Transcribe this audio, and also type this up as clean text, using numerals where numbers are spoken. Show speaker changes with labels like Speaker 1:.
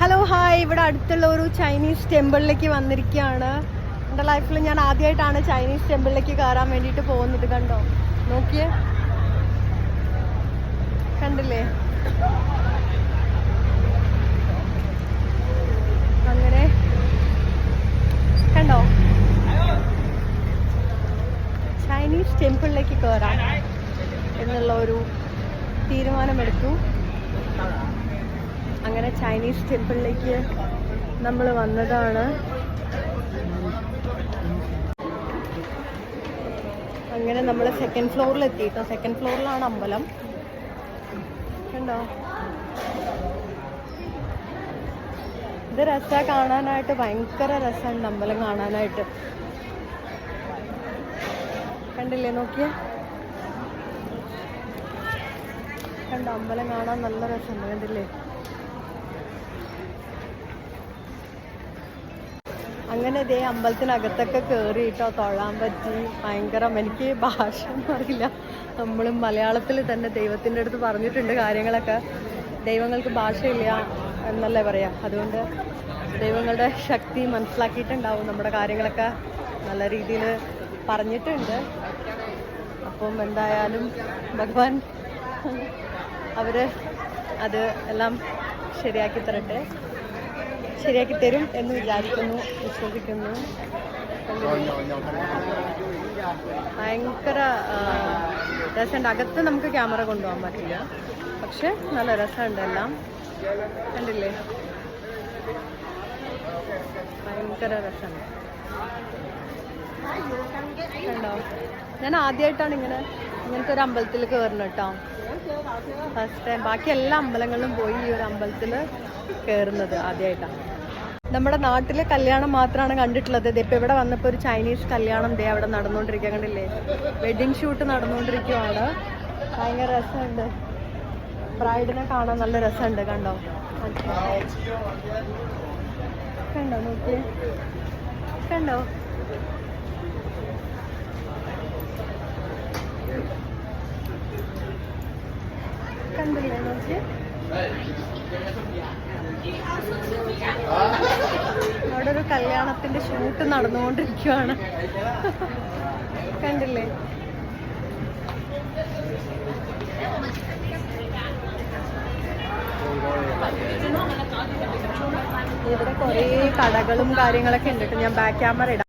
Speaker 1: Hello hi, ഇവിടെ അടുത്തുള്ള ഒരു ചൈനീസ് ടെമ്പിളിലേക്ക് വന്നിരിക്കുകയാണ്. എൻ്റെ ലൈഫിൽ ഞാൻ ആദ്യമായിട്ടാണ് ചൈനീസ് ടെമ്പിളിലേക്ക് കയറാൻ വേണ്ടിയിട്ട് പോകുന്നത്. കണ്ടോ, നോക്കിയേ, കണ്ടില്ലേ? അങ്ങനെ കണ്ടോ, ചൈനീസ് ടെമ്പിളിലേക്ക് കയറാം എന്നുള്ള ഒരു തീരുമാനമെടുത്തു. അങ്ങനെ ചൈനീസ് ടെമ്പിളിലേക്ക് നമ്മൾ വന്നതാണ്. അങ്ങനെ നമ്മൾ സെക്കൻഡ് ഫ്ലോറിൽ എത്തിയിട്ടോ. സെക്കൻഡ് ഫ്ലോറിലാണ് അമ്പലം. കണ്ടോ, ഇത് രസമാണ് കാണാനായിട്ട്, ഭയങ്കര രസമുണ്ട് അമ്പലം കാണാനായിട്ട്. കണ്ടില്ലേ, നോക്കിയേ, കണ്ടോ, അമ്പലം കാണാൻ നല്ല രസമുണ്ട്. കണ്ടില്ലേ? അങ്ങനെ ഇതേ അമ്പലത്തിനകത്തൊക്കെ കയറിയിട്ടോ, തൊഴാൻ പറ്റി. ഭയങ്കരം. എനിക്ക് ഭാഷ ഒന്നും അറിയില്ല. നമ്മളും മലയാളത്തിൽ തന്നെ ദൈവത്തിൻ്റെ അടുത്ത് പറഞ്ഞിട്ടുണ്ട് കാര്യങ്ങളൊക്കെ. ദൈവങ്ങൾക്ക് ഭാഷയില്ല എന്നല്ലേ പറയാ. അതുകൊണ്ട് ദൈവങ്ങളുടെ ശക്തി മനസ്സിലാക്കിയിട്ടുണ്ടാവും. നമ്മുടെ കാര്യങ്ങളൊക്കെ നല്ല രീതിയിൽ പറഞ്ഞിട്ടുണ്ട്. അപ്പം എന്തായാലും ഭഗവാൻ അവർ അത് എല്ലാം ശരിയാക്കി തരട്ടെ, ശരിയാക്കി തരും എന്ന് വിചാരിക്കുന്നു, വിശ്വസിക്കുന്നു. ഭയങ്കര രസമുണ്ട്. അകത്ത് നമുക്ക് ക്യാമറ കൊണ്ടുപോകാൻ പറ്റില്ല, പക്ഷെ നല്ല രസമുണ്ട് എല്ലാം. കണ്ടില്ലേ, ഭയങ്കര രസമുണ്ട്. കണ്ടോ, ഞാൻ ആദ്യമായിട്ടാണ് ഇങ്ങനത്തെ ഒരു അമ്പലത്തിൽ കയറുന്നത് കേട്ടോ. First time. ബാക്കി എല്ലാ അമ്പലങ്ങളിലും പോയി ഈ ഒരു അമ്പലത്തിൽ കയറുന്നത് ആദ്യമായിട്ടാണ്. നമ്മുടെ നാട്ടിലെ കല്യാണം മാത്രമാണ് കണ്ടിട്ടുള്ളത്. ഇതിപ്പോൾ ഇവിടെ വന്നപ്പോൾ ഒരു ചൈനീസ് കല്യാണം ദേ അവിടെ നടന്നുകൊണ്ടിരിക്കുക. കണ്ടില്ലേ, വെഡിങ് ഷൂട്ട് നടന്നുകൊണ്ടിരിക്കുകയാണ്. ഭയങ്കര രസമുണ്ട്. ബ്രൈഡിനെ കാണാൻ നല്ല രസമുണ്ട്. കണ്ടോ, കണ്ടോ, നോക്കിയേ, കണ്ടോ, കണ്ടില്ലേ, നോക്കിയേ. അവിടെ ഒരു കല്യാണത്തിന്റെ ഷൂട്ട് നടന്നുകൊണ്ടിരിക്കുകയാണ്. കണ്ടില്ലേ? ഇവിടെ കുറേ കടകളും കാര്യങ്ങളൊക്കെ ഉണ്ട്. ഞാൻ ബാക്ക് ക്യാമറ ഇടാം.